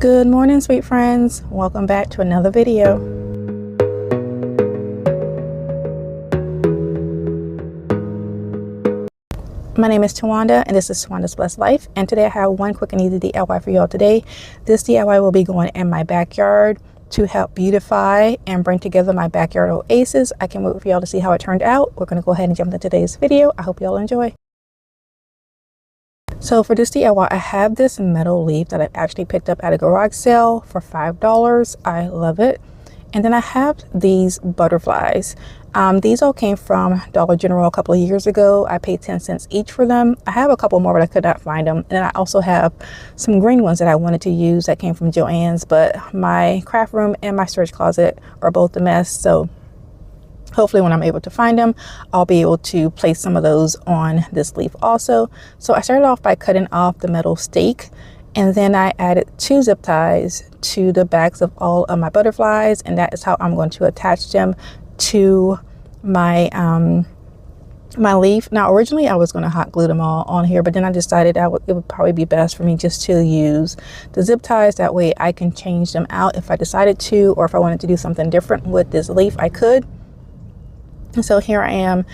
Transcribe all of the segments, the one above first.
Good morning, sweet friends. Welcome back to another video. My name is Tawanda and this is Tawanda's Blessed Life, and today I have one quick and easy DIY for y'all today. This DIY will be going in my backyard to help beautify and bring together my backyard oasis. I can't wait for y'all to see how it turned out. We're going to go ahead and jump into today's video. I hope y'all enjoy. So for this DIY, I have this metal leaf that I actually picked up at a garage sale for $5. I love it. And then I have these butterflies. These all came from Dollar General a couple of years ago. I paid 10 cents each for them. I have a couple more, but I could not find them. And then I also have some green ones that I wanted to use that came from Joann's, but my craft room and my storage closet are both a mess. So hopefully when I'm able to find them, I'll be able to place some of those on this leaf also. So I started off by cutting off the metal stake, and then I added 2 zip ties to the backs of all of my butterflies, and that is how I'm going to attach them to my my leaf. Now originally I was going to hot glue them all on here, but then I decided it would probably be best for me just to use the zip ties. That way I can change them out if I decided to, or if I wanted to do something different with this leaf, I could. So here I am,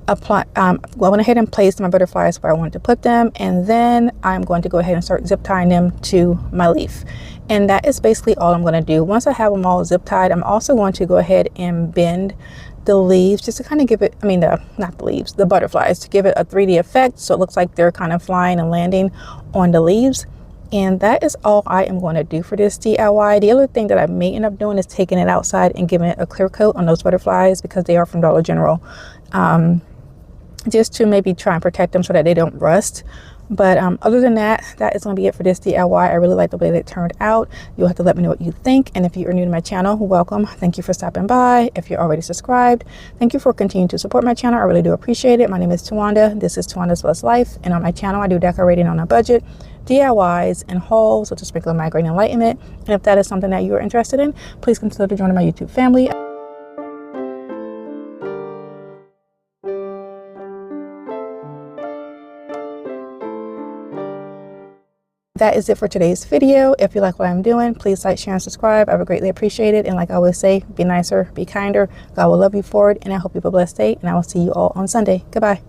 going ahead and place my butterflies where I wanted to put them, and then I'm going to go ahead and start zip tying them to my leaf. And that is basically all I'm going to do. Once I have them all zip tied, I'm also going to go ahead and bend the leaves just to kind of give it, the butterflies, to give it a 3D effect, so it looks like they're kind of flying and landing on the leaves. And that is all I am going to do for this DIY. The other thing that I may end up doing is taking it outside and giving it a clear coat on those butterflies, because they are from Dollar General, just to maybe try and protect them so that they don't rust. But other than that, that is going to be it for this DIY. I really like the way that it turned out. You'll have to let me know what you think. And if you are new to my channel, welcome. Thank you for stopping by. If you're already subscribed, thank you for continuing to support my channel. I really do appreciate it. My name is Tawanda. This is Tawanda's Blessed Life. And on my channel, I do decorating on a budget, DIYs, and hauls, such as sprinkle and migraine enlightenment. And if that is something that you are interested in, please consider joining my YouTube family. That is it for today's video. If you like what I'm doing, please like, share, and subscribe. I would greatly appreciate it. And like I always say, be nicer, be kinder. God will love you for it. And I hope you have a blessed day. And I will see you all on Sunday. Goodbye.